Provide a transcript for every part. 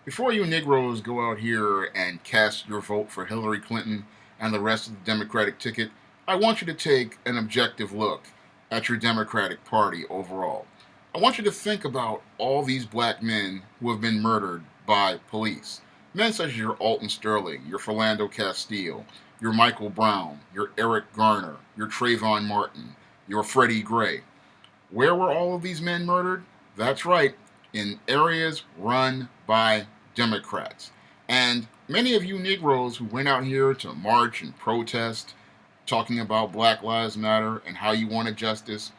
Before you Negroes go out here and cast your vote for Hillary Clinton and the rest of the Democratic ticket, I want you to take an objective look at your Democratic Party overall. I want you to think about all these black men who have been murdered by police. Men such as your Alton Sterling, your Philando Castile, your Michael Brown, your Eric Garner, your Trayvon Martin, your Freddie Gray. Where were all of these men murdered? That's right, in areas run by Democrats. And many of you Negroes who went out here to march and protest, talking about Black Lives Matter and how you wanted justice,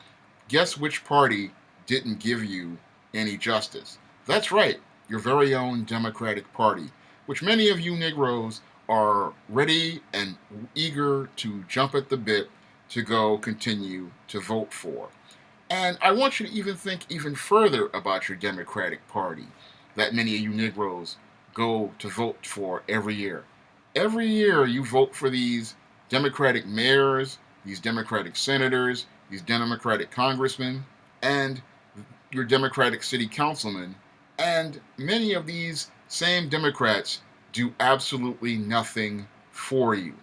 guess which party didn't give you any justice? That's right, your very own Democratic Party, which many of you Negroes are ready and eager to jump at the bit to go continue to vote for. And I want you to even think even further about your Democratic Party that many of you Negroes go to vote for every year. Every year you vote for these Democratic mayors, these Democratic senators, these Democratic congressmen, and your Democratic city councilmen. And many of these same Democrats do absolutely nothing for you.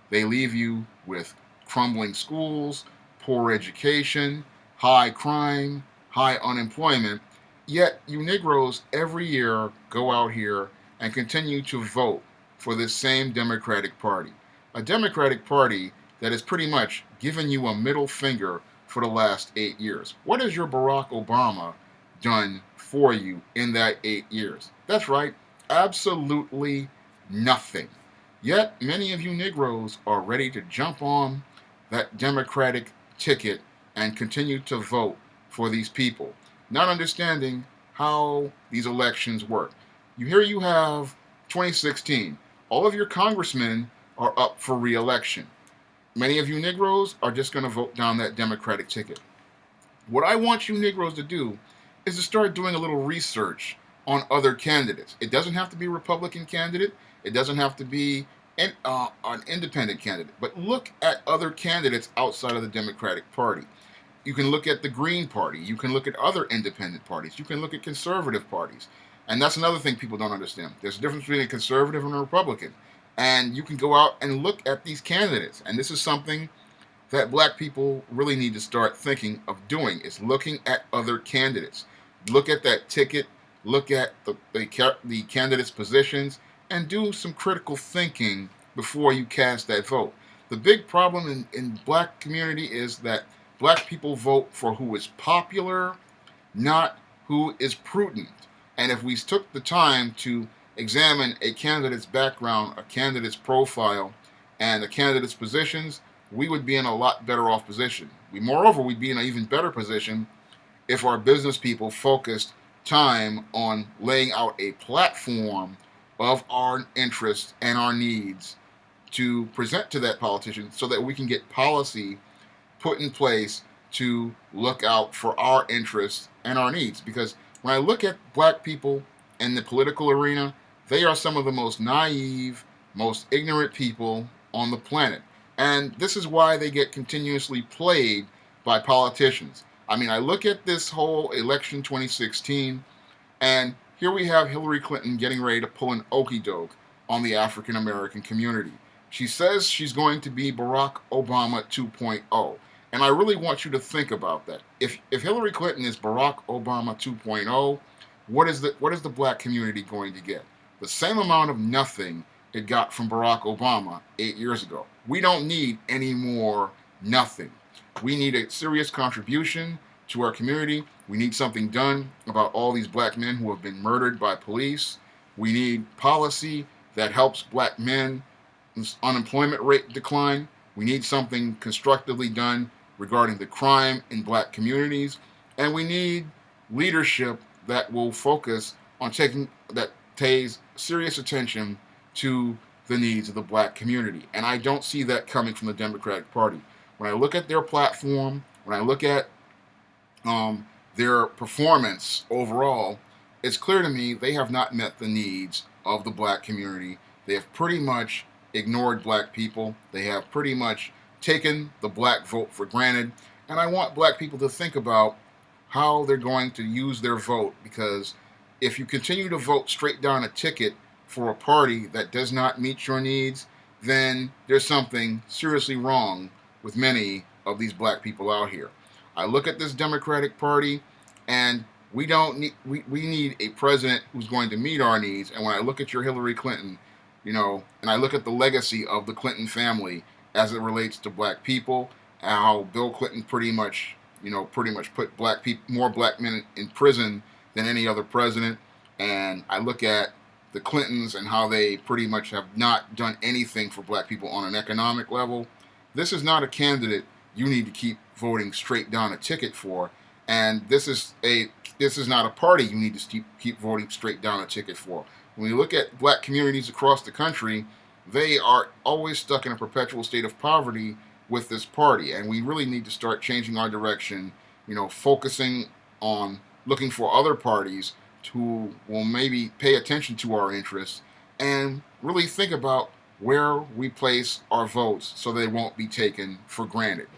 They leave you with crumbling schools, poor education, high crime, high unemployment, yet you Negroes every year go out here and continue to vote for this same Democratic Party. A Democratic Party that has pretty much given you a middle finger for the last 8 years. What has your Barack Obama done for you in that 8 years? That's right, absolutely nothing. Yet many of you Negroes are ready to jump on that Democratic ticket and continue to vote for these people, not understanding how these elections work. Here you have 2016. All of your congressmen are up for re-election. Many of you Negroes are just going to vote down that Democratic ticket. What I want you Negroes to do is to start doing a little research on other candidates. It doesn't have to be a Republican candidate. It doesn't have to be an independent candidate. But look at other candidates outside of the Democratic Party. You can look at the Green Party. You can look at other independent parties. You can look at conservative parties. And that's another thing people don't understand. There's a difference between a conservative and a Republican. And you can go out and look at these candidates. And this is something that black people really need to start thinking of doing, is looking at other candidates. Look at that ticket. Look at the candidates' positions and do some critical thinking before you cast that vote. The big problem in black community is that black people vote for who is popular, not who is prudent. And if we took the time to examine a candidate's background, a candidate's profile, and a candidate's positions, we would be in a lot better off position. Moreover, we'd be in an even better position if our business people focused time on laying out a platform of our interests and our needs to present to that politician so that we can get policy put in place to look out for our interests and our needs. Because when I look at black people in the political arena, they are some of the most naive, most ignorant people on the planet. And this is why they get continuously played by politicians. I mean, I look at this whole election 2016, and here we have Hillary Clinton getting ready to pull an okey doke on the African American community. She says she's going to be Barack Obama 2.0. And I really want you to think about that. If Hillary Clinton is Barack Obama 2.0, what is the black community going to get? The same amount of nothing it got from Barack Obama 8 years ago. We don't need any more nothing. We need a serious contribution to our community. We need something done about all these black men who have been murdered by police. We need policy that helps black men's unemployment rate decline. We need something constructively done regarding the crime in black communities. And we need leadership that will focus on pays serious attention to the needs of the black community. And I don't see that coming from the Democratic Party. When I look at their platform, when I look at their performance overall, it's clear to me they have not met the needs of the black community. They have pretty much ignored black people. They have pretty much taken the black vote for granted. And I want black people to think about how they're going to use their vote, because if you continue to vote straight down a ticket for a party that does not meet your needs, then there's something seriously wrong with many of these black people out here. I look at this Democratic Party, and we need a president who's going to meet our needs. And when I look at your Hillary Clinton, and I look at the legacy of the Clinton family as it relates to black people, how Bill Clinton pretty much put more black men in prison than any other president. And I look at the Clintons and how they pretty much have not done anything for black people on an economic level. This is not a candidate you need to keep voting straight down a ticket for, and this is not a party you need to keep voting straight down a ticket for. When you look at black communities across the country, they are always stuck in a perpetual state of poverty with this party, and we really need to start changing our direction, focusing on looking for other parties who will maybe pay attention to our interests and really think about where we place our votes so they won't be taken for granted.